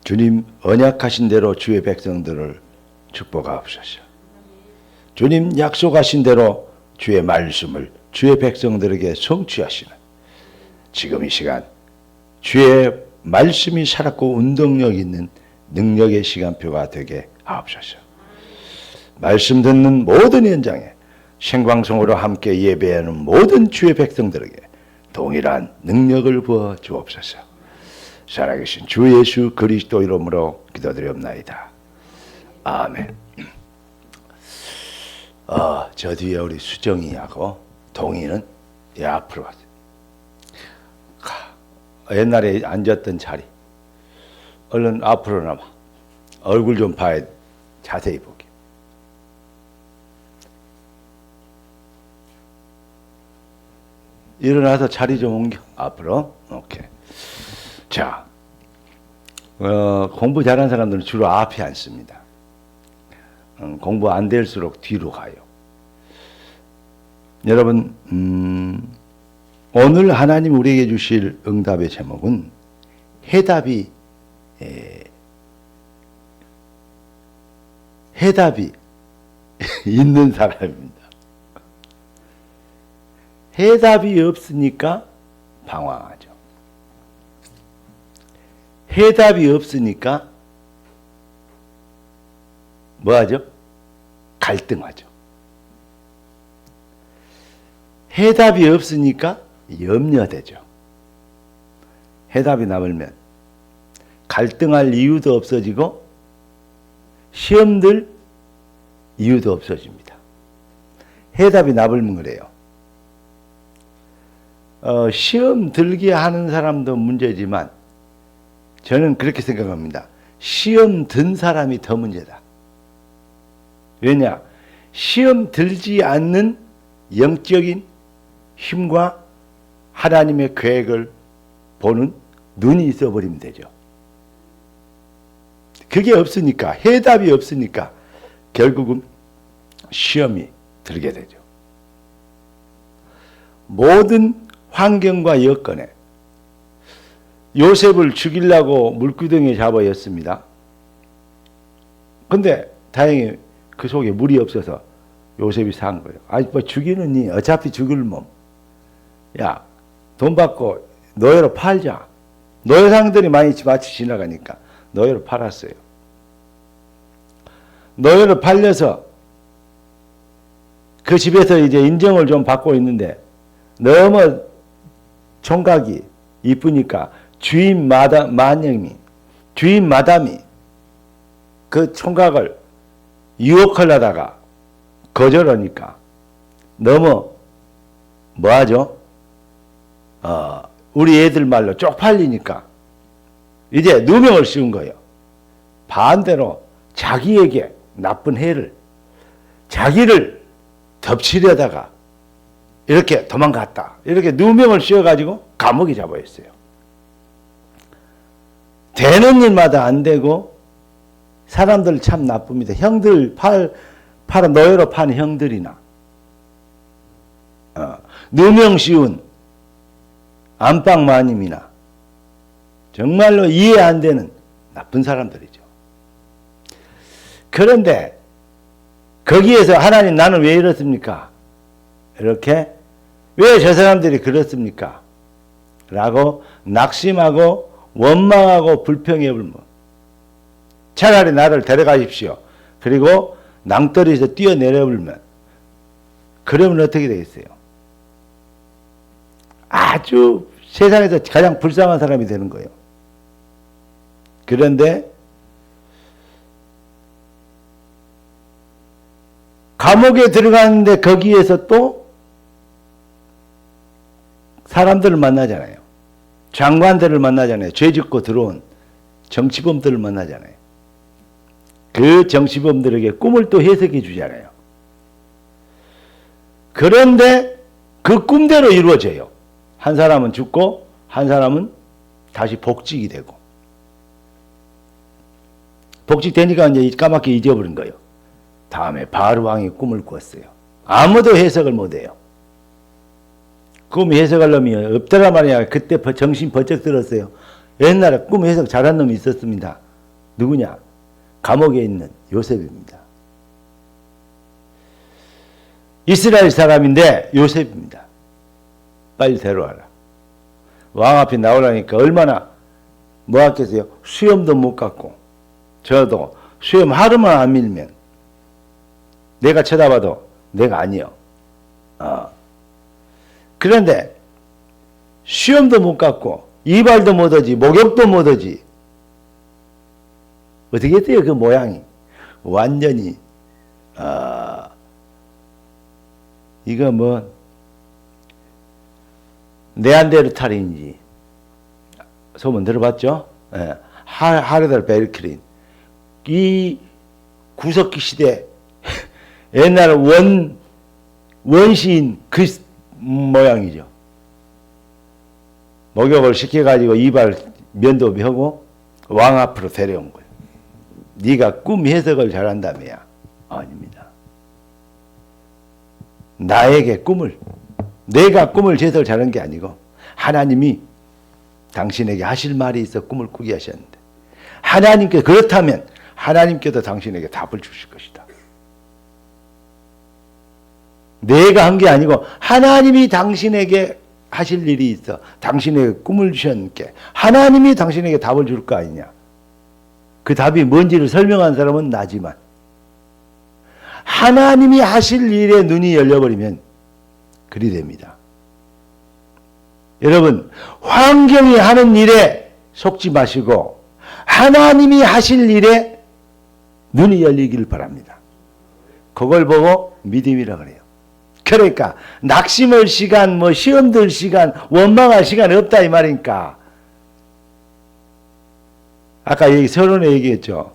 주님 언약하신 대로 주의 백성들을 축복하옵소서. 주님 약속하신 대로 주의 말씀을 주의 백성들에게 성취하시는 지금 이 시간 주의 말씀이 살았고 운동력 있는 능력의 시간표가 되게 하옵소서. 말씀 듣는 모든 현장에 생방송으로 함께 예배하는 모든 주의 백성들에게 동일한 능력을 부어 주옵소서. 살아계신 주 예수 그리스도 이름으로 기도드리옵나이다. 아멘. 저 뒤에 우리 수정이하고 동이는 앞으로 가세요. 옛날에 앉았던 자리 얼른 앞으로 나와. 얼굴 좀 봐야 자세히 보게. 일어나서 자리 좀 옮겨. 앞으로. 오케이. 자, 공부 잘하는 사람들은 주로 앞에 앉습니다. 공부 안 될수록 뒤로 가요. 여러분, 오늘 하나님 우리에게 주실 응답의 제목은 해답이 있는 사람입니다. 해답이 없으니까 방황하죠. 해답이 없으니까 뭐하죠? 갈등하죠. 해답이 없으니까 염려되죠. 해답이 남으면 갈등할 이유도 없어지고 시험 들 이유도 없어집니다. 해답이 남으면 그래요. 시험 들게 하는 사람도 문제지만 저는 그렇게 생각합니다. 시험 든 사람이 더 문제다. 왜냐? 시험 들지 않는 영적인 힘과 하나님의 계획을 보는 눈이 있어버리면 되죠. 그게 없으니까, 해답이 없으니까 결국은 시험이 들게 되죠. 모든 환경과 여건에 요셉을 죽이려고 물구덩이에 잡아였습니다. 근데 다행히 그 속에 물이 없어서 요셉이 산 거예요. 아니 뭐 죽이느니 어차피 죽을 몸. 야, 돈 받고 노예로 팔자. 노예상들이 마치 지나가니까 노예로 팔았어요. 노예로 팔려서 그 집에서 이제 인정을 좀 받고 있는데 너무 총각이 이쁘니까 주인 마담이 그 총각을 유혹하려다가 거절하니까 너무 뭐하죠? 우리 애들 말로 쪽팔리니까 이제 누명을 씌운 거예요. 반대로 자기에게 나쁜 해를 자기를 덮치려다가 이렇게 도망갔다. 이렇게 누명을 씌워가지고 감옥에 잡아있어요. 되는 일마다 안 되고 사람들 참 나쁩니다. 형들 노예로 파는 형들이나 누명 씌운 안방 마님이나 정말로 이해 안 되는 나쁜 사람들이죠. 그런데 거기에서 하나님 나는 왜 이렇습니까? 이렇게 왜 저 사람들이 그렇습니까? 라고 낙심하고 원망하고 불평해 불면 차라리 나를 데려가십시오. 그리고 낭떠러지에서 뛰어내려 불면 그러면 어떻게 되겠어요? 아주 세상에서 가장 불쌍한 사람이 되는 거예요. 그런데 감옥에 들어갔는데 거기에서 또 사람들을 만나잖아요. 장관들을 만나잖아요. 죄 짓고 들어온 정치범들을 만나잖아요. 그 정치범들에게 꿈을 또 해석해 주잖아요. 그런데 그 꿈대로 이루어져요. 한 사람은 죽고 한 사람은 다시 복직이 되고 복직되니까 이제 까맣게 잊어버린 거예요. 다음에 바로 왕이 꿈을 꿨어요. 아무도 해석을 못해요. 꿈 해석할 놈이 없더라 말이야. 그때 정신 번쩍 들었어요. 옛날에 꿈 해석 잘한 놈이 있었습니다. 누구냐? 감옥에 있는 요셉입니다. 이스라엘 사람인데 요셉입니다. 빨리 데려와라. 왕 앞에 나오라니까 얼마나 뭐 하겠어요? 수염도 못 갖고 저도 수염 하루만 안 밀면 내가 쳐다봐도 내가 아니요. 그런데 수염도 못 갖고 이발도 못하지 목욕도 못하지 어떻게 돼요? 그 모양이 완전히 이거 뭐 네안데르탈인지 소문 들어봤죠? 예. 하르달 베르크린 이 구석기 시대 옛날 원시인 그 모양이죠. 목욕을 시켜가지고 이발 면도하고 왕 앞으로 데려온 거예요. 네가 꿈 해석을 잘한다며야. 아닙니다. 나에게 꿈을 내가 꿈을 해석을 잘한 게 아니고 하나님이 당신에게 하실 말이 있어 꿈을 꾸게 하셨는데 하나님께 그렇다면 하나님께도 당신에게 답을 주실 것이다. 내가 한 게 아니고 하나님이 당신에게 하실 일이 있어 당신에게 꿈을 주셨는데 하나님이 당신에게 답을 줄 거 아니냐. 그 답이 뭔지를 설명한 사람은 나지만 하나님이 하실 일에 눈이 열려버리면 그리 됩니다. 여러분 환경이 하는 일에 속지 마시고 하나님이 하실 일에 눈이 열리기를 바랍니다. 그걸 보고 믿음이라 그래요. 그러니까 낙심할 시간, 뭐 시험 들 시간, 원망할 시간 없다 이 말이니까. 아까 서론에 얘기했죠.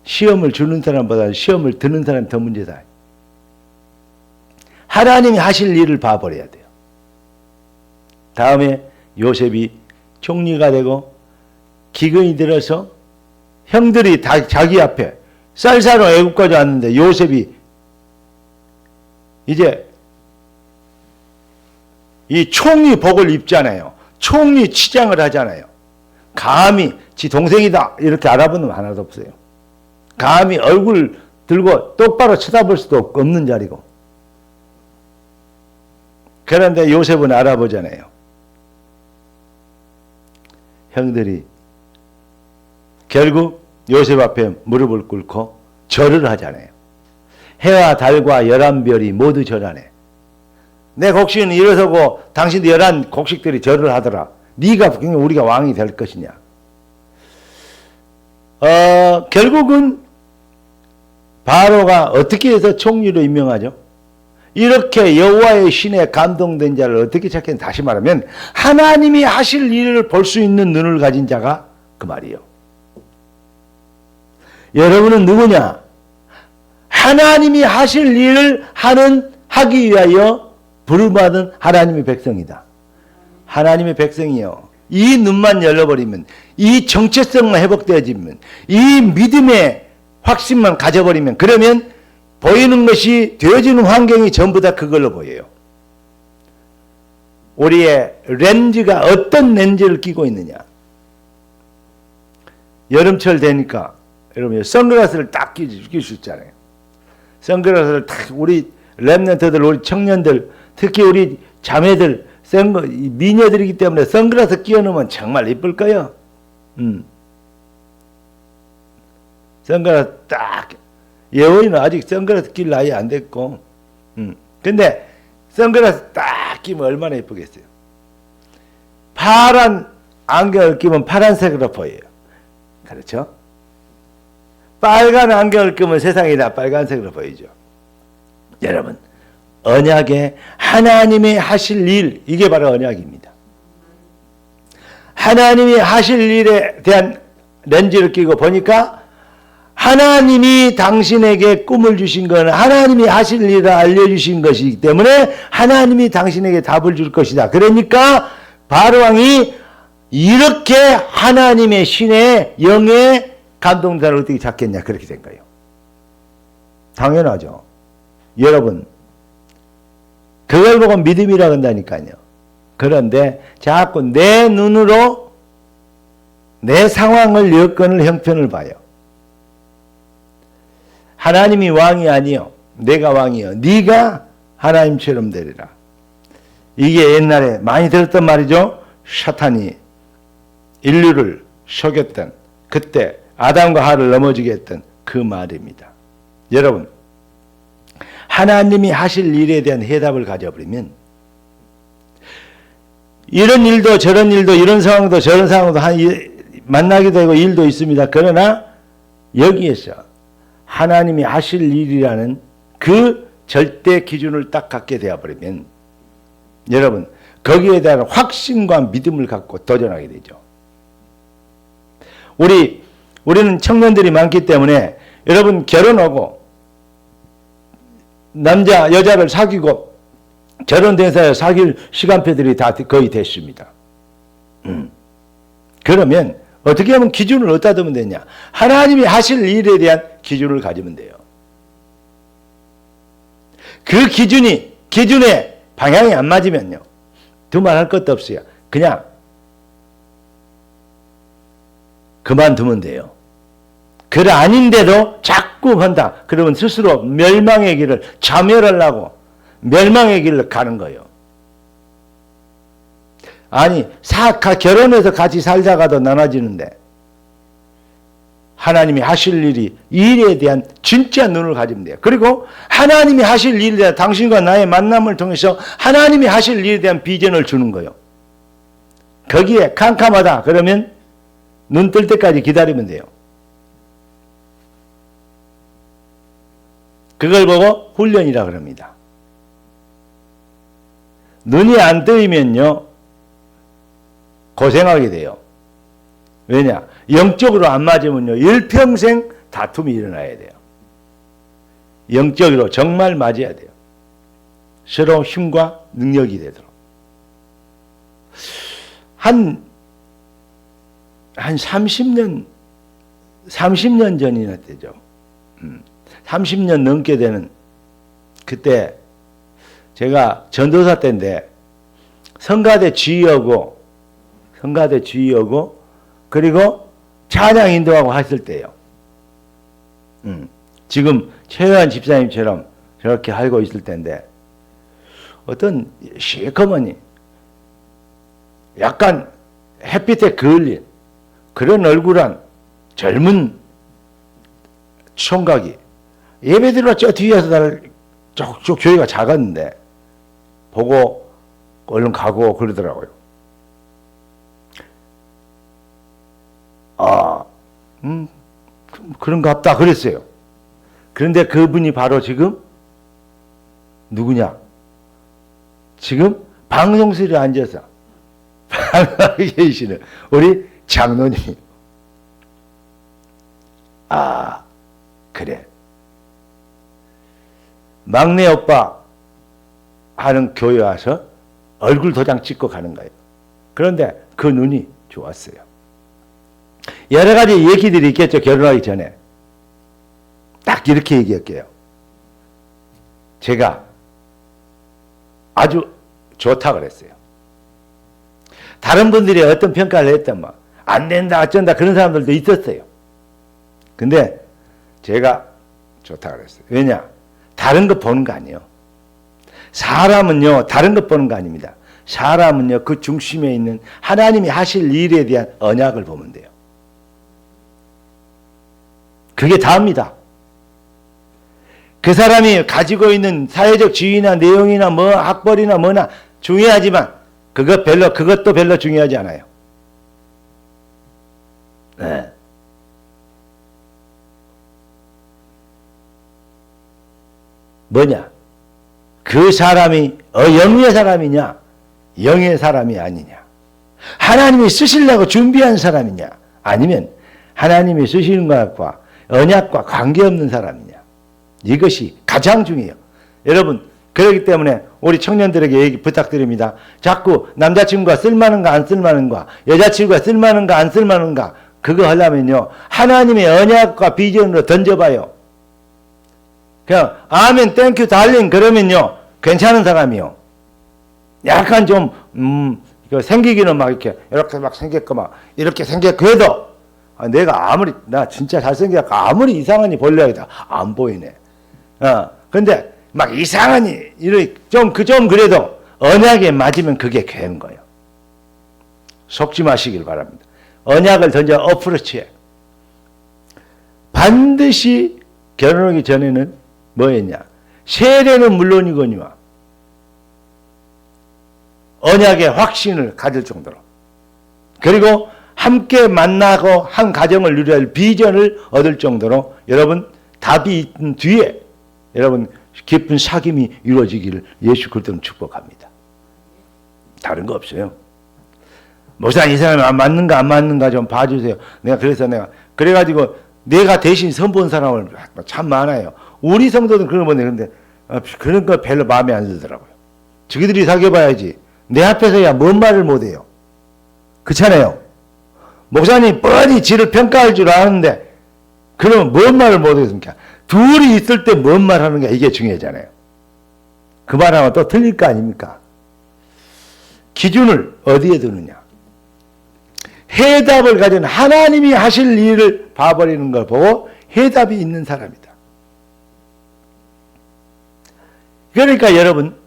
시험을 주는 사람보다 시험을 드는 사람이 더 문제다. 하나님이 하실 일을 봐버려야 돼요. 다음에 요셉이 총리가 되고 기근이 들어서 형들이 다 자기 앞에 쌀사로 애국까지 왔는데 요셉이 이제 이 총리 복을 입잖아요. 총리 치장을 하잖아요. 감히 지 동생이다 이렇게 알아보는 놈 하나도 없어요. 감히 얼굴 들고 똑바로 쳐다볼 수도 없는 자리고. 그런데 요셉은 알아보잖아요. 형들이 결국 요셉 앞에 무릎을 꿇고 절을 하잖아요. 해와 달과 11별이 모두 절하네. 내 곡식은 일어서고 당신도 11 곡식들이 절을 하더라. 네가 우리가 왕이 될 것이냐. 결국은 바로가 어떻게 해서 총리로 임명하죠? 이렇게 여호와의 신에 감동된 자를 어떻게 찾겠냐. 다시 말하면 하나님이 하실 일을 볼 수 있는 눈을 가진 자가 그 말이에요. 여러분은 누구냐? 하나님이 하실 일을 하기 위하여 부름받은 하나님의 백성이다. 하나님의 백성이요. 이 눈만 열려버리면, 이 정체성만 회복되어지면, 이 믿음의 확신만 가져버리면, 그러면 보이는 것이 되어지는 환경이 전부 다 그걸로 보여요. 우리의 렌즈가 어떤 렌즈를 끼고 있느냐. 여름철 되니까 여러분 선글라스를 딱 끼실 수 있잖아요. 선글라스를 딱 우리 랩런트들, 우리 청년들, 특히 우리 자매들, 미녀들이기 때문에 선글라스 끼워놓으면 정말 이쁠 거예요. 선글라스 딱, 예원이는 아직 선글라스 낄 나이 안 됐고, 근데 선글라스 딱 끼면 얼마나 이쁘겠어요. 파란 안경을 끼면 파란색으로 보여요. 그렇죠? 빨간 안경을 끼면 세상이 다 빨간색으로 보이죠. 여러분, 언약에 하나님이 하실 일, 이게 바로 언약입니다. 하나님이 하실 일에 대한 렌즈를 끼고 보니까 하나님이 당신에게 꿈을 주신 것은 하나님이 하실 일을 알려주신 것이기 때문에 하나님이 당신에게 답을 줄 것이다. 그러니까 바로왕이 이렇게 하나님의 신의 영의 감동자를 어떻게 찾겠냐, 그렇게 된 거예요. 당연하죠. 여러분, 그걸 보고 믿음이라고 한다니까요. 그런데 자꾸 내 눈으로 내 상황을, 여건을, 형편을 봐요. 하나님이 왕이 아니요, 내가 왕이요, 네가 하나님처럼 되리라. 이게 옛날에 많이 들었던 말이죠. 사탄이 인류를 속였던, 그때 아담과 하와를 넘어지게 했던 그 말입니다. 여러분, 하나님이 하실 일에 대한 해답을 가져버리면 이런 일도 저런 일도, 이런 상황도 저런 상황도 만나게 되고 일도 있습니다. 그러나 여기에서 하나님이 하실 일이라는 그 절대 기준을 딱 갖게 되어버리면 여러분, 거기에 대한 확신과 믿음을 갖고 도전하게 되죠. 우리는 청년들이 많기 때문에 여러분, 결혼하고 남자 여자를 사귀고 결혼돼서 사귈 시간표들이 다 거의 됐습니다. 그러면 어떻게 하면 기준을 어디다 두면 되냐? 하나님이 하실 일에 대한 기준을 가지면 돼요. 그 기준에 방향이 안 맞으면요, 두말할 것도 없어요. 그냥 그만두면 돼요. 그래 아닌데도 자꾸 한다. 그러면 스스로 멸망의 길을 자멸하려고 멸망의 길을 가는 거예요. 아니, 결혼해서 같이 살다가도 나눠지는데 하나님이 하실 일에 대한 진짜 눈을 가지면 돼요. 그리고 하나님이 하실 일에 대한, 당신과 나의 만남을 통해서 하나님이 하실 일에 대한 비전을 주는 거예요. 거기에 캄캄하다 그러면 눈 뜰 때까지 기다리면 돼요. 그걸 보고 훈련이라 그럽니다. 눈이 안 뜨이면요, 고생하게 돼요. 왜냐? 영적으로 안 맞으면요, 일평생 다툼이 일어나야 돼요. 영적으로 정말 맞아야 돼요. 서로 힘과 능력이 되도록. 한 30년 전이나 되죠. 30년 넘게 되는, 그때 제가 전도사 때인데 성가대 지휘하고 그리고 찬양 인도하고 했을 때예요. 지금 최요한 집사님처럼 저렇게 하고 있을 때인데 어떤 시커머니 약간 햇빛에 그을린 그런 얼굴한 젊은 총각이 예배 드리러 저 뒤에서 나를 쭉 교회가 작았는데 보고 얼른 가고 그러더라고요. 그런갑다 그랬어요. 그런데 그분이 바로 지금 누구냐? 지금 방송실에 앉아서 방송하고 계시는 우리 장로님. 그래. 막내 오빠 하는 교회 와서 얼굴 도장 찍고 가는 거예요. 그런데 그 눈이 좋았어요. 여러 가지 얘기들이 있겠죠. 결혼하기 전에. 딱 이렇게 얘기할게요. 제가 아주 좋다 그랬어요. 다른 분들이 어떤 평가를 했던 안 된다 어쩐다 그런 사람들도 있었어요. 근데 제가 좋다 그랬어요. 왜냐? 다른 거 보는 거 아니에요. 사람은요, 다른 것 보는 거 아닙니다. 사람은요, 그 중심에 있는 하나님이 하실 일에 대한 언약을 보면 돼요. 그게 다입니다. 그 사람이 가지고 있는 사회적 지위나 내용이나 학벌이나 뭐나 중요하지만 그것도 별로 중요하지 않아요. 네. 뭐냐? 그 사람이 영의 사람이냐? 영의 사람이 아니냐? 하나님이 쓰시려고 준비한 사람이냐? 아니면 하나님이 쓰시는 것과 언약과 관계없는 사람이냐? 이것이 가장 중요해요. 여러분, 그렇기 때문에 우리 청년들에게 얘기 부탁드립니다. 자꾸 남자친구가 쓸만한가 안 쓸만한가, 여자친구가 쓸만한가 안 쓸만한가, 그거 하려면요, 하나님의 언약과 비전으로 던져봐요. 그냥 아멘 땡큐 달링 그러면요 괜찮은 사람이요. 약간 좀 생기기는 막 이렇게 막 생겼고 막 이렇게 생겼고 해도 내가 아무리 나 진짜 잘생겼고 아무리 이상하니 벌려야겠다 안 보이네. 근데 막 이상하니 이렇게 좀 그래도 언약에 맞으면 그게 괜 거예요. 속지 마시길 바랍니다. 언약을 던져 어프로치해. 반드시 결혼하기 전에는 뭐였냐? 세례는 물론이거니와 언약의 확신을 가질 정도로, 그리고 함께 만나고 한 가정을 누려야 할 비전을 얻을 정도로 여러분 답이 있던 뒤에 여러분 깊은 사귐이 이루어지기를 예수 그리스도는 축복합니다. 다른 거 없어요. 목사님 이 사람이 안 맞는가 안 맞는가 좀 봐주세요. 그래가지고 내가 대신 선본 사람을 참 많아요. 우리 성도는 그런 건데 근데 그런 거 별로 마음에 안 들더라고요. 저기들이 사귀어봐야지. 내 앞에서야 뭔 말을 못해요. 그렇잖아요. 목사님 뻔히 지를 평가할 줄 아는데 그러면 뭔 말을 못하겠습니까? 둘이 있을 때 뭔 말 하는 게 이게 중요하잖아요. 그 말하면 또 틀릴 거 아닙니까? 기준을 어디에 두느냐? 해답을 가진 하나님이 하실 일을 봐버리는 걸 보고 해답이 있는 사람이다. 그러니까 여러분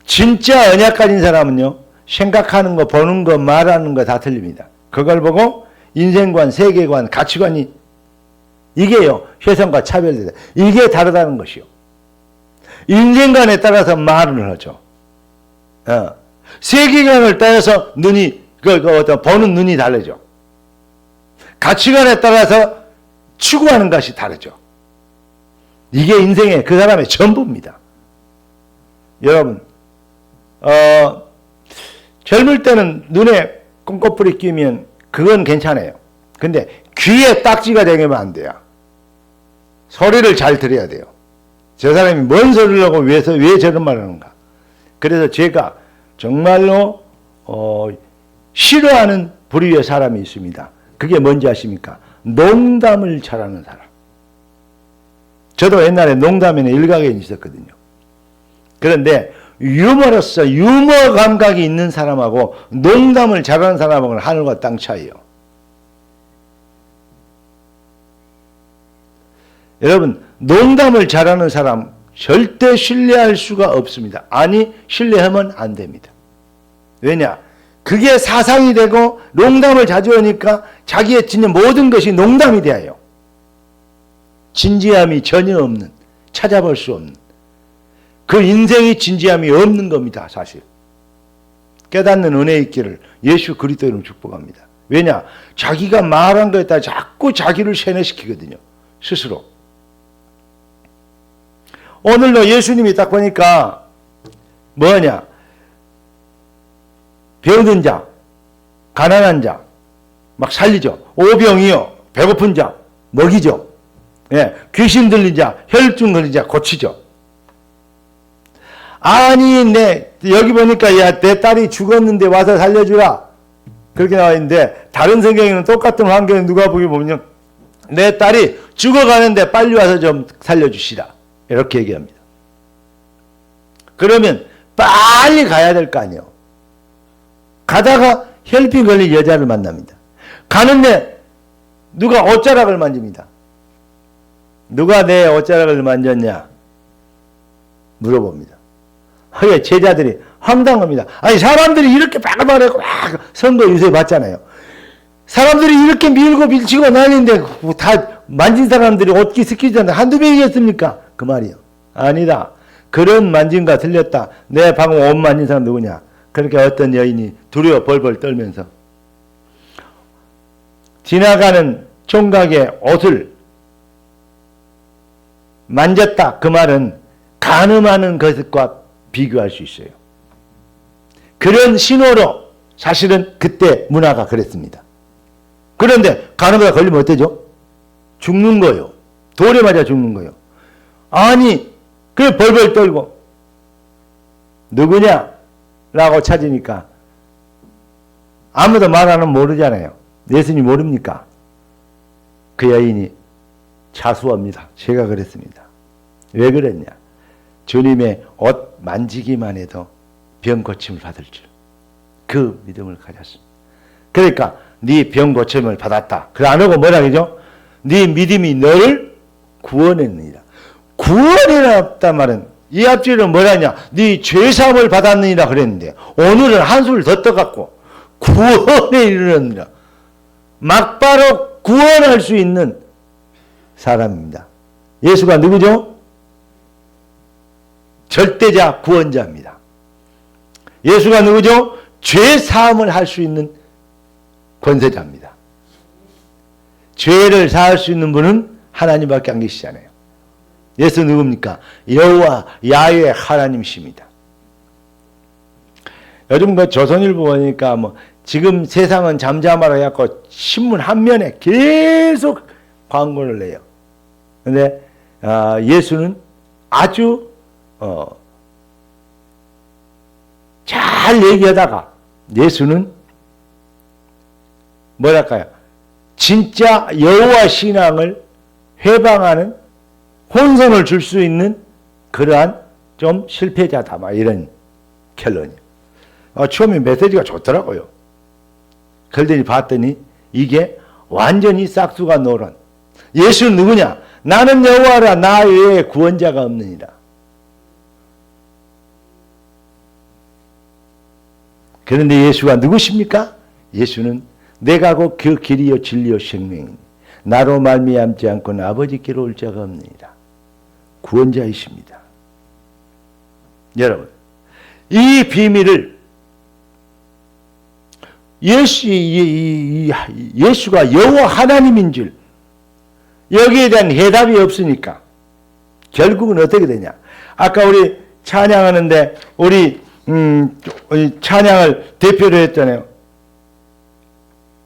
진짜 언약 가진 사람은요 생각하는 거 보는 거 말하는 거 다 틀립니다. 그걸 보고 인생관 세계관 가치관이 이게요 혜성과 차별되다. 이게 다르다는 것이요. 인생관에 따라서 말을 하죠. 세계관을 따라서 눈이 어떤 보는 눈이 다르죠. 가치관에 따라서 추구하는 것이 다르죠. 이게 인생의 그 사람의 전부입니다. 여러분 젊을 때는 눈에 콩고풀이 끼면 그건 괜찮아요. 근데 귀에 딱지가 되면 안 돼요. 소리를 잘 들어야 돼요. 저 사람이 뭔 소리를 하고 왜 저런 말을 하는가. 그래서 제가 정말로 싫어하는 부류의 사람이 있습니다. 그게 뭔지 아십니까? 농담을 잘하는 사람. 저도 옛날에 농담에는 일각에 있었거든요. 그런데 유머로서 유머 감각이 있는 사람하고 농담을 잘하는 사람하고는 하늘과 땅 차이요. 여러분 농담을 잘하는 사람 절대 신뢰할 수가 없습니다. 아니 신뢰하면 안 됩니다. 왜냐? 그게 사상이 되고 농담을 자주 하니까 자기의 진짜 모든 것이 농담이 되어요. 진지함이 전혀 없는, 찾아볼 수 없는 그 인생이 진지함이 없는 겁니다. 사실 깨닫는 은혜 있기를 예수 그리스도 이름으로 축복합니다. 왜냐? 자기가 말한 거에 따라 자꾸 자기를 세뇌시키거든요. 스스로. 오늘도 예수님이 딱 보니까 뭐냐? 병든 자, 가난한 자, 막 살리죠. 오병이요, 배고픈 자, 먹이죠. 예, 귀신 들린 자, 혈증 걸린 자, 고치죠. 아니, 여기 보니까, 야, 내 딸이 죽었는데 와서 살려주라. 그렇게 나와 있는데, 다른 성경에는 똑같은 환경에 누가 보기 보면, 내 딸이 죽어가는데 빨리 와서 좀 살려주시라. 이렇게 얘기합니다. 그러면 빨리 가야 될 거 아니에요. 가다가 혈병 걸린 여자를 만납니다. 가는데 누가 옷자락을 만집니다. 누가 내 옷자락을 만졌냐? 물어봅니다. 허예 제자들이 황당합니다. 아니 사람들이 이렇게 바글바글하고 막 선거 유세 받잖아요. 사람들이 이렇게 밀고 밀치고 난리인데 다 만진 사람들이 옷 기스키잖아요. 한두 명이겠습니까? 그 말이요. 아니다. 그런 만진과 틀렸다. 내 방금 옷 만진 사람 누구냐? 그렇게 어떤 여인이 두려워 벌벌 떨면서 지나가는 총각의 옷을 만졌다. 그 말은 간음하는 것과 비교할 수 있어요. 그런 신호로 사실은 그때 문화가 그랬습니다. 그런데 간음하다 걸리면 어때죠? 죽는 거요. 돌에 맞아 죽는 거요. 아니 그래 벌벌 떨고 누구냐? 라고 찾으니까 아무도 말 안 하면 모르잖아요. 예수님 모릅니까? 그 여인이 자수합니다. 제가 그랬습니다. 왜 그랬냐? 주님의 옷 만지기만 해도 병 고침을 받을 줄. 그 믿음을 가졌습니다. 그러니까 네 병 고침을 받았다. 그래 안 하고 뭐라 그러죠? 네 믿음이 너를 구원했느니라. 구원이라 없단 말은 이 앞줄은 뭐라냐? 네 죄사함을 받았느니라 그랬는데 오늘은 한술 더 떠갖고 구원에 이르느니라. 막바로 구원할 수 있는 사람입니다. 예수가 누구죠? 절대자 구원자입니다. 예수가 누구죠? 죄사함을 할 수 있는 권세자입니다. 죄를 사할 수 있는 분은 하나님밖에 안 계시잖아요. 예수 누굽니까? 여호와 야훼 하나님이십니다. 요즘 그 조선일보 보니까 뭐 지금 세상은 잠잠하라 해갖고 신문 한 면에 계속 광고를 내요. 근데 예수는 아주 잘 얘기하다가 예수는 뭐랄까요? 진짜 여호와 신앙을 회방하는 혼선을 줄 수 있는 그러한 좀 실패자다. 막 이런 결론이에요. 처음에 메시지가 좋더라고요. 그러더니 봤더니 이게 완전히 싹수가 노론. 예수는 누구냐? 나는 여호와라 나 외에 구원자가 없느니라. 그런데 예수가 누구십니까? 예수는 내가 곧 그 길이요 진리요 생명이니 나로 말미암지 않고는 아버지께로 올 자가 없느니라. 구원자이십니다. 여러분, 이 비밀을 예수가 여호와 하나님인 줄 여기에 대한 해답이 없으니까 결국은 어떻게 되냐? 아까 우리 찬양하는데 우리 찬양을 대표로 했잖아요.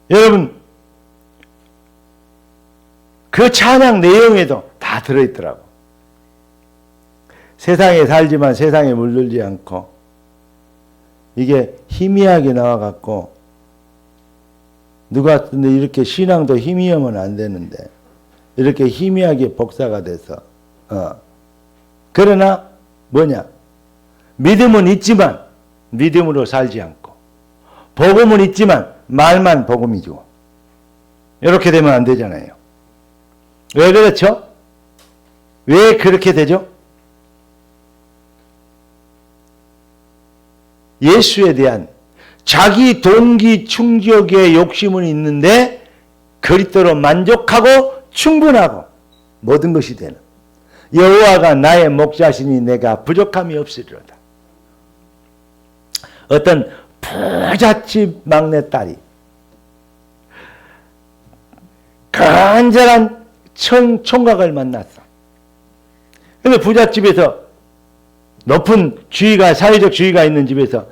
여러분, 그 찬양 내용에도 다 들어있더라고. 세상에 살지만 세상에 물들지 않고, 이게 희미하게 나와갖고 누가 근데 이렇게 신앙도 희미하면 안 되는데 이렇게 희미하게 복사가 돼서 그러나 뭐냐? 믿음은 있지만 믿음으로 살지 않고, 복음은 있지만 말만 복음이죠. 이렇게 되면 안 되잖아요. 왜 그렇죠? 왜 그렇게 되죠? 예수에 대한 자기 동기 충족의 욕심은 있는데 그리스도로 만족하고 충분하고 모든 것이 되는 여호와가 나의 목자시니 내가 부족함이 없으리로다. 어떤 부잣집 막내딸이 간절한 총각을 만났어. 근데 부잣집에서 높은 주의가, 사회적 주의가 있는 집에서,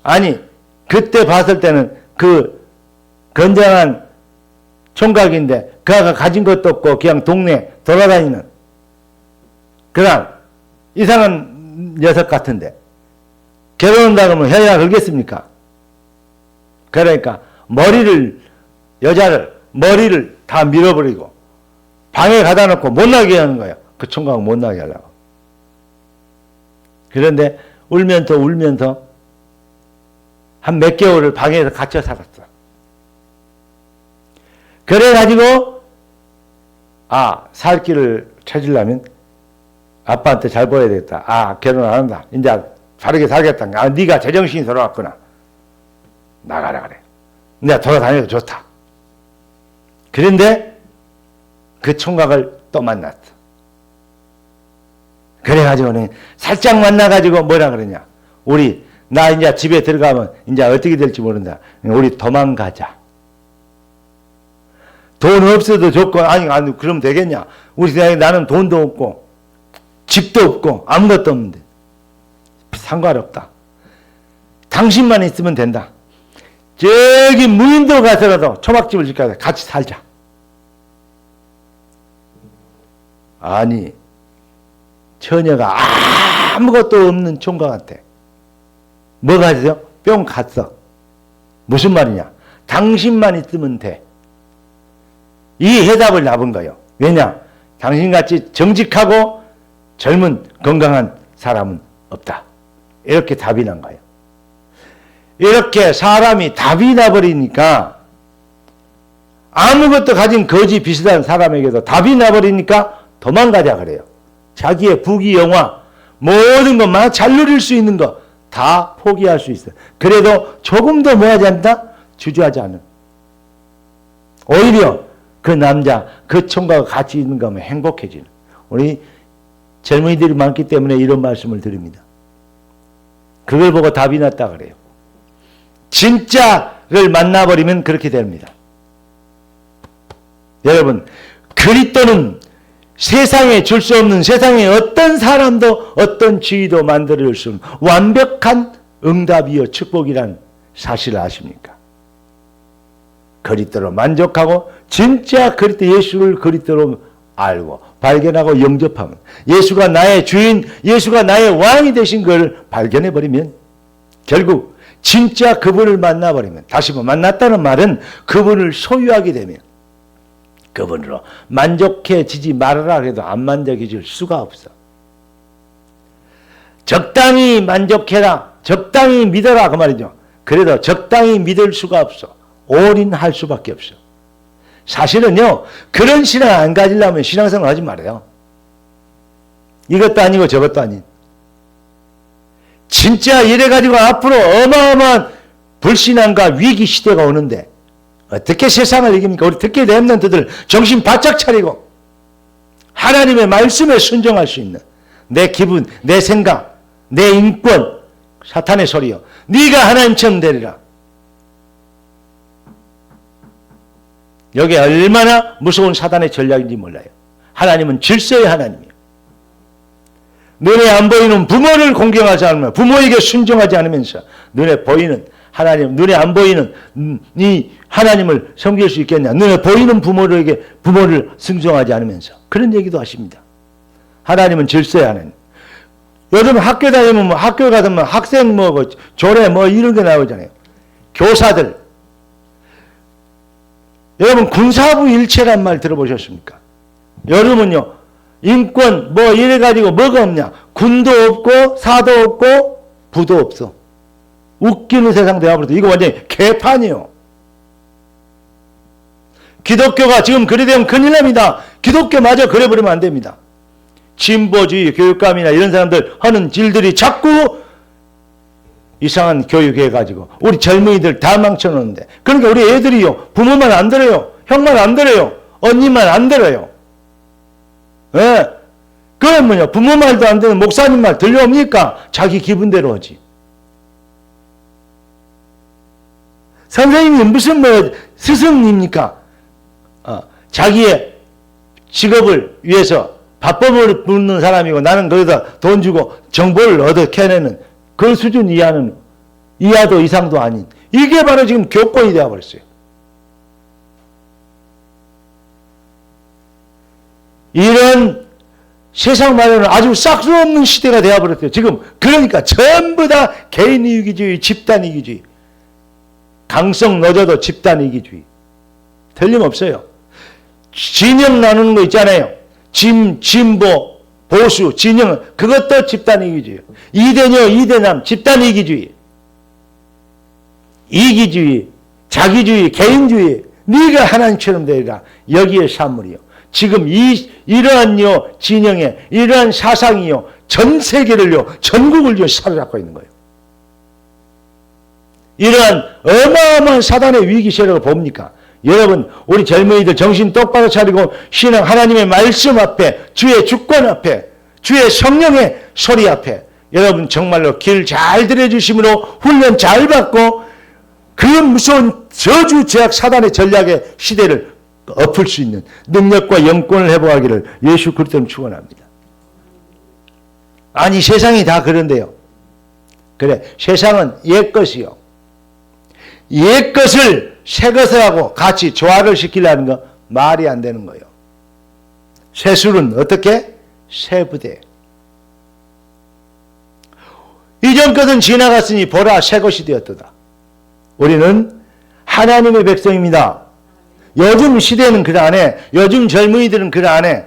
아니 그때 봤을 때는 그 건장한 총각인데 그 아가 가진 것도 없고 그냥 동네 돌아다니는 그냥 이상한 녀석 같은데 결혼한다고 하면 혀야 걸겠습니까? 그러니까 여자를 머리를 다 밀어버리고 방에 가다 놓고 못나게 하는 거예요. 그 총각은 못나게 하려고. 그런데 울면서 한 몇 개월을 방에서 갇혀 살았어. 그래가지고 살 길을 찾으려면 아빠한테 잘 보여야 되겠다. 결혼 안 한다. 이제 바르게 살겠다. 네가 제정신이 돌아왔구나. 나가라 그래. 내가 돌아다녀도 좋다. 그런데 그 총각을 또 만났어. 그래가지고는 살짝 만나가지고 뭐라 그러냐? 나 이제 집에 들어가면 이제 어떻게 될지 모른다. 우리 도망가자. 돈 없어도 좋고, 아니, 그럼 되겠냐? 나는 돈도 없고, 집도 없고, 아무것도 없는데. 상관없다. 당신만 있으면 된다. 저기 무인도 가서라도 초막집을 짓고 같이 살자. 아니, 처녀가 아무것도 없는 총각한테 뭐가 있어요? 뿅 갔어. 무슨 말이냐? 당신만 있으면 돼. 이 해답을 잡은 거예요. 왜냐? 당신같이 정직하고 젊은 건강한 사람은 없다. 이렇게 답이 난 거예요. 이렇게 사람이 답이 나버리니까 아무것도 가진 거지 비슷한 사람에게도 답이 나버리니까 도망가자 그래요. 자기의 부귀 영화 모든 것만 잘 누릴 수 있는 거 다 포기할 수 있어요. 그래도 조금도 뭐하지 않다? 주저하지 않는. 오히려 그 남자, 그 총각과 같이 있는 거 하면 행복해지는. 우리 젊은이들이 많기 때문에 이런 말씀을 드립니다. 그걸 보고 답이 났다 그래요. 진짜를 만나버리면 그렇게 됩니다. 여러분, 그리스도는 세상에 줄 수 없는, 세상에 어떤 사람도 어떤 지위도 만들어줄 수 없는 완벽한 응답이요 축복이란 사실을 아십니까? 그리스도로 만족하고 진짜 그리스도 예수를 그리스도로 알고 발견하고 영접하면, 예수가 나의 주인, 예수가 나의 왕이 되신 걸 발견해버리면, 결국 진짜 그분을 만나버리면, 다시 한번 만났다는 말은 그분을 소유하게 되면 그분으로 만족해지지 말아라 해도 안 만족해질 수가 없어. 적당히 만족해라, 적당히 믿어라 그 말이죠. 그래도 적당히 믿을 수가 없어. 올인할 수밖에 없어. 사실은요, 그런 신앙 안 가지려면 신앙생활 하지 말아요. 이것도 아니고 저것도 아닌. 진짜 이래가지고 앞으로 어마어마한 불신앙과 위기 시대가 오는데 어떻게 세상을 이깁니까? 우리 특히 렘넌트들 정신 바짝 차리고 하나님의 말씀에 순종할 수 있는, 내 기분, 내 생각, 내 인권, 사탄의 소리요, 네가 하나님처럼 되리라. 여기 얼마나 무서운 사단의 전략인지 몰라요. 하나님은 질서의 하나님이에요. 눈에 안 보이는 부모를 공경하지 않으면, 부모에게 순종하지 않으면서 눈에 보이는 하나님, 눈에 안 보이는 이 하나님을 섬길 수 있겠냐? 눈에 보이는 부모를 순종하지 않으면서. 그런 얘기도 하십니다. 하나님은 질서의 하나님. 요즘 학교 다니면 학교 가면 학생 조례 이런 게 나오잖아요. 교사들. 여러분, 군사부 일체란 말 들어보셨습니까? 여러분요, 인권 이래가지고 뭐가 없냐? 군도 없고 사도 없고 부도 없어. 웃기는 세상 되어버렸어. 이거 완전히 개판이요. 기독교가 지금 그래 되면 큰일 납니다. 기독교마저 그래 버리면 안 됩니다. 진보주의 교육감이나 이런 사람들 하는 질들이 자꾸 이상한 교육해가지고 우리 젊은이들 다 망쳐놓는데, 그러니까 우리 애들이요, 부모만 안 들어요, 형만 안 들어요, 언니만 안 들어요. 예. 그건 뭐냐? 부모 말도 안 되는 목사님 말 들려옵니까? 자기 기분대로 하지. 선생님이 무슨 스승입니까? 자기의 직업을 위해서 밥벌이를 묻는 사람이고, 나는 거기다 돈 주고 정보를 얻어 캐내는 그 수준 이하도 이상도 아닌, 이게 바로 지금 교권이 되어버렸어요. 이런 세상 말로는 아주 싹수 없는 시대가 되어버렸어요. 지금 그러니까 전부 다 개인이기주의, 집단이기주의, 강성 노조도 집단이기주의. 틀림없어요. 진영 나누는 거 있잖아요. 진보, 보수, 진영, 그것도 집단이기주의. 이대녀, 이대남, 집단이기주의. 이기주의, 자기주의, 개인주의. 네가 하나님처럼 되리라. 여기에 산물이요. 지금 이러한 진영에, 이러한 사상이요, 전 세계를요, 전국을요, 사로잡고 있는 거예요. 이러한 어마어마한 사단의 위기 세력을 봅니까? 여러분, 우리 젊은이들 정신 똑바로 차리고 신앙, 하나님의 말씀 앞에, 주의 주권 앞에, 주의 성령의 소리 앞에 여러분 정말로 길 잘 들여주심으로 훈련 잘 받고 그 무서운 저주 제약 사단의 전략의 시대를 엎을 수 있는 능력과 영권을 회복하기를 예수 그리스도는 축원합니다. 아니, 세상이 다 그런데요. 그래, 세상은 옛것이요, 옛것을 새것하고 같이 조화를 시키려는 거 말이 안 되는 거예요. 새술은 어떻게? 새부대. 이전 것은 지나갔으니 보라 새것이 되었도다. 우리는 하나님의 백성입니다. 요즘 시대는 그래 안 해. 요즘 젊은이들은 그래 안 해.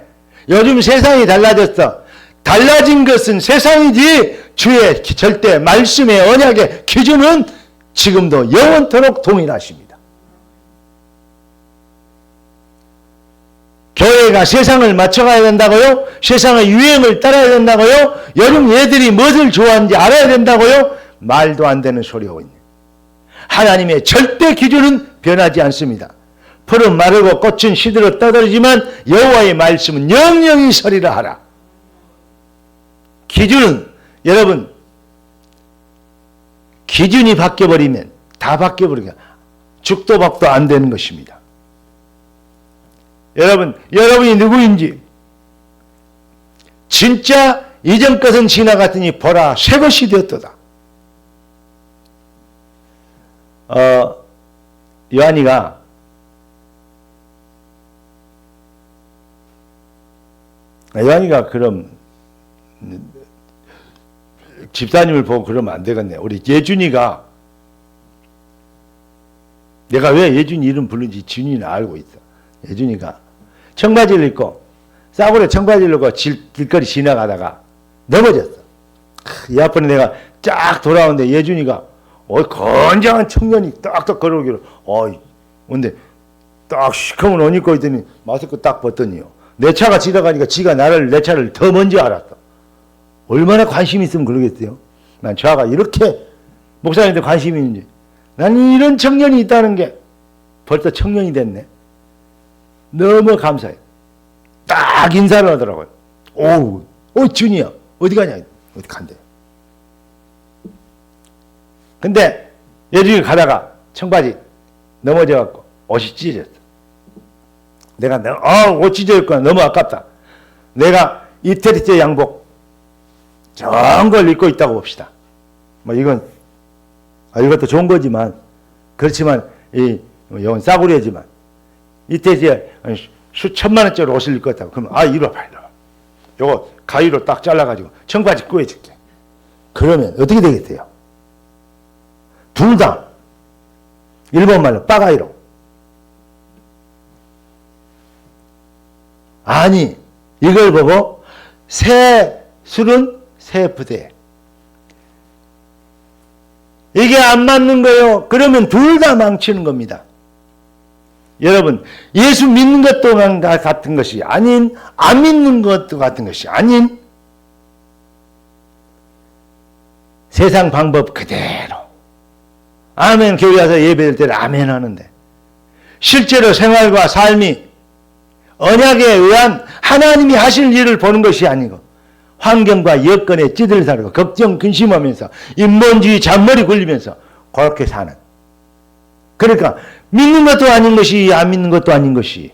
요즘 세상이 달라졌어. 달라진 것은 세상이지 주의 절대 말씀의 언약의 기준은 지금도 영원토록 동일하십니다. 교회가 세상을 맞춰가야 된다고요? 세상의 유행을 따라야 된다고요? 요즘 얘들이 무엇을 좋아하는지 알아야 된다고요? 말도 안 되는 소리 하고 있네. 하나님의 절대 기준은 변하지 않습니다. 풀은 마르고 꽃은 시들어 떠들지만 여호와의 말씀은 영영이 서리라 하라. 기준은 여러분 기준이 바뀌어버리면 다 바뀌어버리니까 죽도 밥도 안 되는 것입니다. 여러분이 누구인지 진짜 이전 것은 지나갔더니 보라 새 것이 되었도다. 요한이가 그럼 집사님을 보고 그러면 안 되겠네. 우리 예준이가 내가 왜 예준이 이름 부른지 준이는 알고 있어. 예준이가 청바지를 입고 싸구려 청바지를 입고 길거리 지나가다가 넘어졌어. 이 앞번에 내가 쫙 돌아오는데 예준이가 건장한 청년이 딱딱 걸어오기로 근데 딱 시커먼 옷 입고 있더니 마스크 딱 벗더니요. 내 차가 지나가니까 지가 내 차를 더 먼저 알았다. 얼마나 관심이 있으면 그러겠어요. 난 저가 이렇게 목사님한테 관심이 있는지. 난 이런 청년이 있다는 게 벌써 청년이 됐네. 너무 감사해. 딱 인사를 하더라고요. 준이야. 어디 가냐? 어디 간대. 근데 예준이 가다가 청바지 넘어져갖고 옷이 찢어졌어. 내가 옷 찢어졌구나. 너무 아깝다. 내가 이태리째 양복 좋은 걸 입고 있다고 봅시다. 이것도 좋은 거지만 그렇지만 이건 싸구려지만 이태리째 수천만 원짜리 옷을 입고 있다고 그러면 이리 와봐. 요거 가위로 딱 잘라가지고 청바지 꾸며줄게. 그러면 어떻게 되겠어요? 둘 다 일본말로 빠가이로. 아니 이걸 보고 새 술은 새 부대. 이게 안 맞는 거예요. 그러면 둘 다 망치는 겁니다. 여러분 예수 믿는 것도 같은 것이 아닌 안 믿는 것도 같은 것이 아닌 세상 방법 그대로 아멘 교회 와서 예배될 때는 아멘 하는데 실제로 생활과 삶이 언약에 의한 하나님이 하실 일을 보는 것이 아니고 환경과 여건에 찌들살고 걱정 근심하면서 인본주의 잔머리 굴리면서 그렇게 사는. 그러니까 믿는 것도 아닌 것이 안 믿는 것도 아닌 것이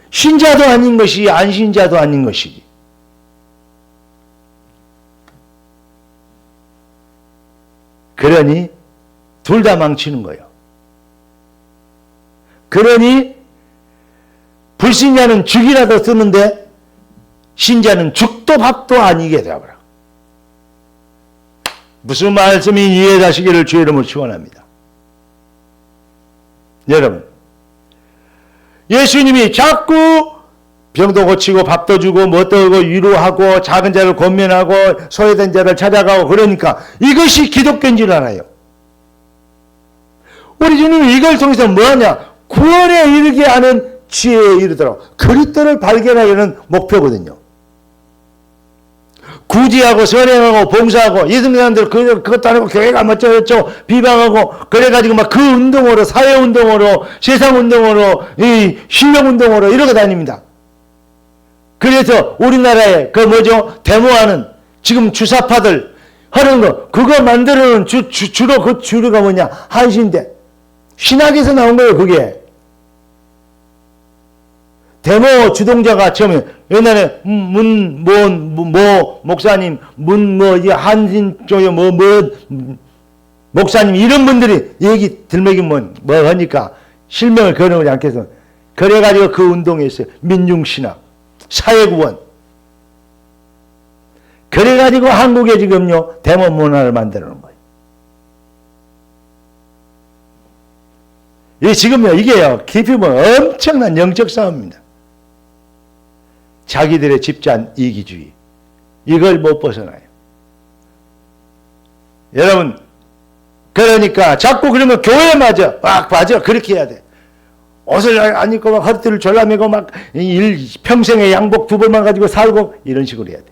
신자도 아닌 것이 안 신자도 아닌 것이 그러니 둘 다 망치는 거예요. 그러니 불신자는 죽이라도 쓰는데 신자는 죽도 밥도 아니게 되어버려. 무슨 말씀이 이해하시기를 주의 이름으로 축원합니다. 여러분 예수님이 자꾸 병도 고치고 밥도 주고 뭣도 하고 위로하고 작은 자를 권면하고 소외된 자를 찾아가고 그러니까 이것이 기독교인 줄 알아요. 우리 주님이 이걸 통해서 뭐하냐? 구원에 이르게 하는 지혜에 이르도록 그리스도를 발견하려는 목표거든요. 구제하고 선행하고 봉사하고 예수 믿는 사람들 그것도 아니고 교회가 멋져졌죠 비방하고 그래가지고 막 그 운동으로 사회운동으로 세상운동으로 이 실력운동으로 이러고 다닙니다. 그래서 우리나라에 데모하는 지금 주사파들 하는 거 그거 만들어놓은 주로 그 주류가 뭐냐? 한시인데 신학에서 나온 거예요. 그게 데모 주동자가 처음에 옛날에 목사님 한신 쪽에 목사님 이런 분들이 얘기 들먹이면 뭐 하니까 실명을 거론하지 않겠어. 그래가지고 그 운동에 있어요. 민중신학 사회구원 그래가지고 한국에 지금요 데모 문화를 만들어 놓은 거예요. 지금요 이게요 깊이 보면 엄청난 영적 싸움입니다. 자기들의 집단 이기주의 이걸 못 벗어나요. 여러분 그러니까 자꾸 그러면 교회마저 막 맞아 그렇게 해야 돼. 옷을 안 입고 막 허리띠를 졸라매고 막 평생에 양복 두 벌만 가지고 살고 이런 식으로 해야 돼.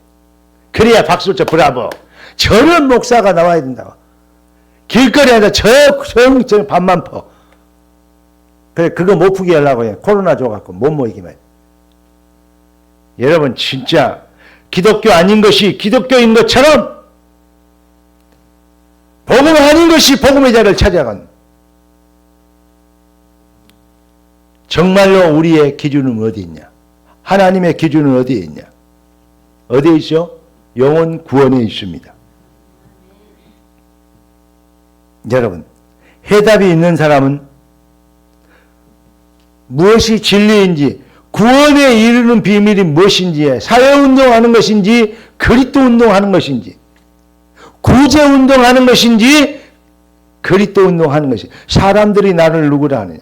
그래야 박수를 쳐 브라보. 저런 목사가 나와야 된다고. 길거리에 앉아 저 밥만 퍼. 그래 그거 못 푸게 하려고 해. 코로나 줘갖고 못 모이기만 해. 여러분 진짜 기독교 아닌 것이 기독교인 것처럼 복음 아닌 것이 복음의 자리를 찾아간. 정말로 우리의 기준은 어디 있냐? 하나님의 기준은 어디에 있냐? 어디에 있죠? 영혼 구원에 있습니다. 여러분, 해답이 있는 사람은 무엇이 진리인지, 구원에 이르는 비밀이 무엇인지, 사회운동하는 것인지, 그리스도 운동하는 것인지, 구제운동하는 것인지, 그리스도 운동하는 것인지, 사람들이 나를 누구라 하느냐?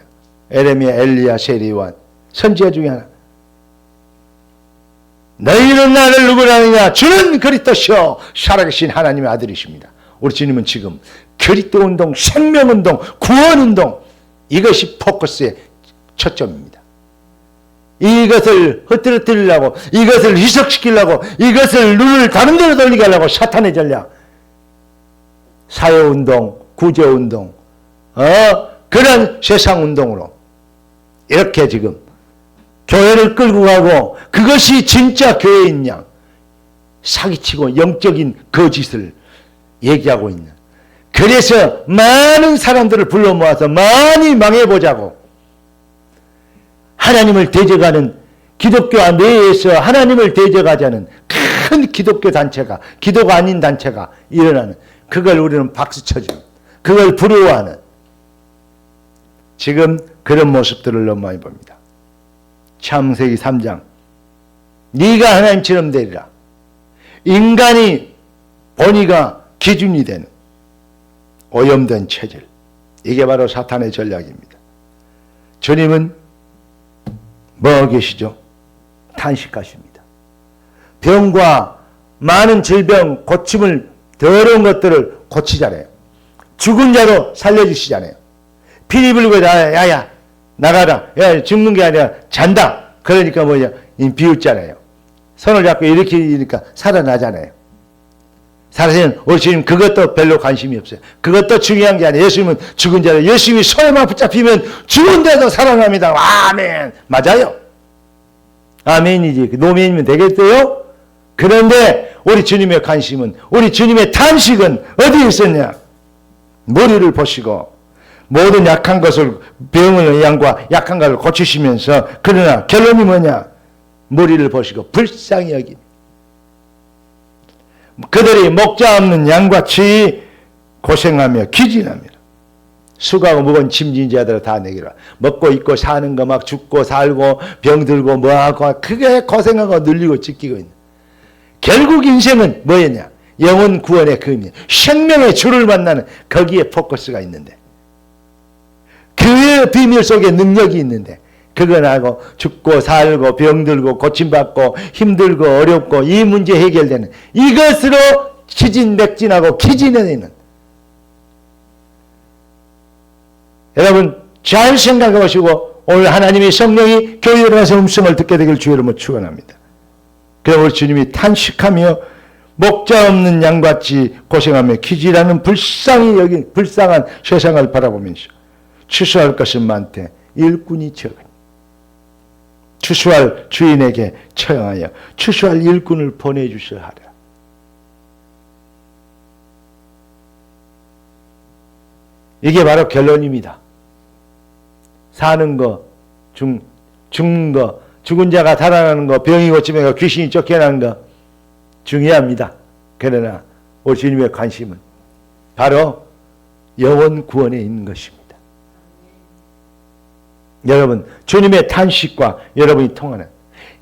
에레미야, 엘리야, 세리, 요한 선지자 중에 하나. 너희는 나를 누구라 하느냐? 주는 그리스도시요 살아계신 하나님의 아들이십니다. 우리 주님은 지금 그리스도 운동, 생명 운동, 구원 운동 이것이 포커스의 초점입니다. 이것을 흐트러뜨리려고, 이것을 희석시키려고, 이것을 눈을 다른 데로 돌리게 하려고 사탄의 전략, 사회운동, 구제운동, 그런 세상운동으로 이렇게 지금 교회를 끌고 가고 그것이 진짜 교회인 양 사기치고 영적인 거짓을 얘기하고 있는, 그래서 많은 사람들을 불러 모아서 많이 망해보자고 하나님을 대적하는, 기독교 내에서 하나님을 대적하자는 큰 기독교 단체가, 기도가 아닌 단체가 일어나는, 그걸 우리는 박수쳐주는, 그걸 부러워하는 지금 그런 모습들을 너무 많이 봅니다. 창세기 3장 네가 하나님처럼 되리라. 인간이 본의가 기준이 되는 오염된 체질, 이게 바로 사탄의 전략입니다. 주님은 뭐 계시죠? 탄식하십니다. 병과 많은 질병, 고침을, 더러운 것들을 고치잖아요. 죽은 자로 살려주시잖아요. 피리 불고 야야 나가라. 야 죽는 게 아니라 잔다. 그러니까 뭐냐 비웃잖아요. 손을 잡고 이렇게 이니까 살아나잖아요. 사실은 우리 주님 그것도 별로 관심이 없어요. 그것도 중요한 게 아니에요. 예수님은 죽은 자를 예수님이 손에만 붙잡히면 죽은데도 살아납니다. 아멘. 맞아요. 아멘이지. 노멘이면 되겠어요? 그런데 우리 주님의 관심은, 우리 주님의 탄식은 어디에 있었냐? 머리를 보시고 모든 약한 것을, 병을 양과 약한 것을 고치시면서, 그러나 결론이 뭐냐? 머리를 보시고 불쌍히 여기니 그들이 목자 없는 양같이 고생하며 기진합니다. 수고하고 무거운 짐진 자들아 다 내게라. 먹고 입고 사는 거 막 죽고 살고 병들고 뭐하고 그게 고생하고 늘리고 찢기고 있는, 결국 인생은 뭐였냐? 영혼 구원의 금이, 생명의 주를 만나는 거기에 포커스가 있는데, 그 비밀 속에 능력이 있는데, 그건 하고 죽고 살고 병들고 고침받고 힘들고 어렵고 이 문제 해결되는 이것으로 기진맥진하고 기진해내는, 여러분 잘 생각해 보시고 오늘 하나님의 성령이 교회에 가서 음성을 듣게 되길 주의 이름으로 축원합니다. 그래서 우리 주님이 탄식하며 목자 없는 양같이 고생하며 기지라는 불쌍히 여긴 불쌍한 세상을 바라보면서 추수할 것은 많되 일꾼이 적으니, 추수할 주인에게 처형하여 추수할 일꾼을 보내주셔야 하라. 이게 바로 결론입니다. 사는 거, 죽는 거, 죽은 자가 달아나는 거, 병이 고치면 귀신이 쫓겨나는 거 중요합니다. 그러나 우리 주님의 관심은 바로 영혼 구원에 있는 것입니다. 여러분, 주님의 탄식과 여러분이 통하는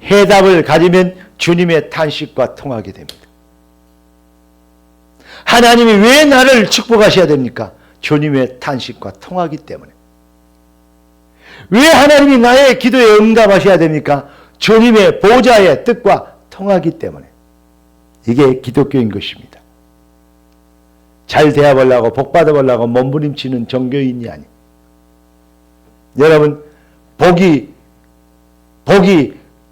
해답을 가지면 주님의 탄식과 통하게 됩니다. 하나님이 왜 나를 축복하셔야 됩니까? 주님의 탄식과 통하기 때문에. 왜 하나님이 나의 기도에 응답하셔야 됩니까? 주님의 보좌의 뜻과 통하기 때문에. 이게 기독교인 것입니다. 잘 되어보려고 복 받아보려고 몸부림치는 종교인이 아니. 여러분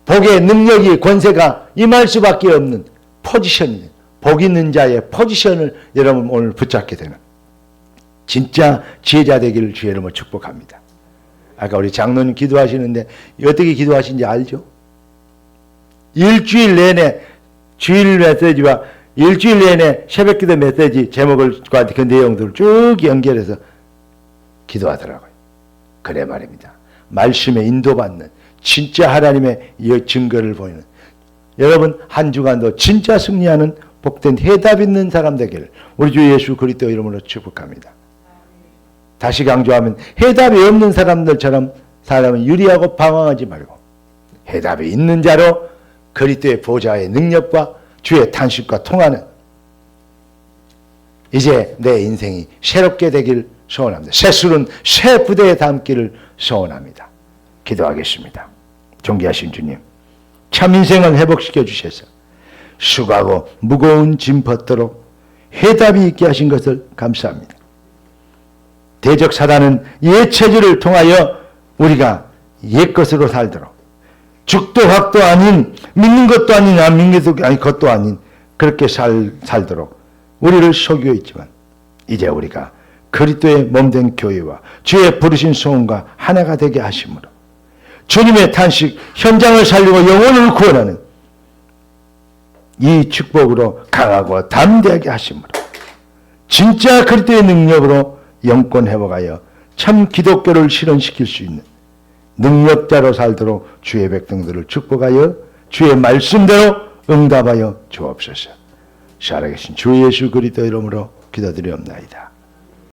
복의 능력이 권세가 임할 수밖에 없는 포지션이에요. 복 있는 자의 포지션을 여러분 오늘 붙잡게 되는 진짜 지혜자 되기를 주의 이름으로 축복합니다. 아까 우리 장로님 기도하시는데 어떻게 기도하신지 알죠? 일주일 내내 주일 메시지와 일주일 내내 새벽기도 메시지 제목과 그 내용들을 쭉 연결해서 기도하더라고요. 그래 말입니다. 말씀에 인도받는 진짜 하나님의 증거를 보이는 여러분 한 주간도 진짜 승리하는 복된 해답 있는 사람 되기를 우리 주 예수 그리스도 이름으로 축복합니다. 다시 강조하면 해답이 없는 사람들처럼 사람은 유리하고 방황하지 말고 해답이 있는 자로 그리스도의 보좌의 능력과 주의 탄식과 통하는 이제 내 인생이 새롭게 되길 소원합니다. 새 술은 새 부대에 담기를 소원합니다. 기도하겠습니다. 존귀하신 주님, 참 인생을 회복시켜 주셔서 수고하고 무거운 짐 벗도록 해답이 있게 하신 것을 감사합니다. 대적 사단은 옛 체질을 통하여 우리가 옛 것으로 살도록 죽도 확도 아닌 믿는 것도 아닌 안 믿는 것도 아닌 그렇게 살도록 우리를 속이고 있지만 이제 우리가 그리스도의 몸된 교회와 주의 부르신 소원과 하나가 되게 하심으로 주님의 탄식 현장을 살리고 영혼을 구원하는 이 축복으로 강하고 담대하게 하심으로 진짜 그리스도의 능력으로 영권 회복하여 참 기독교를 실현시킬 수 있는 능력자로 살도록 주의 백성들을 축복하여 주의 말씀대로 응답하여 주옵소서. 살아계신 주 예수 그리스도 이름으로 기도드리옵나이다.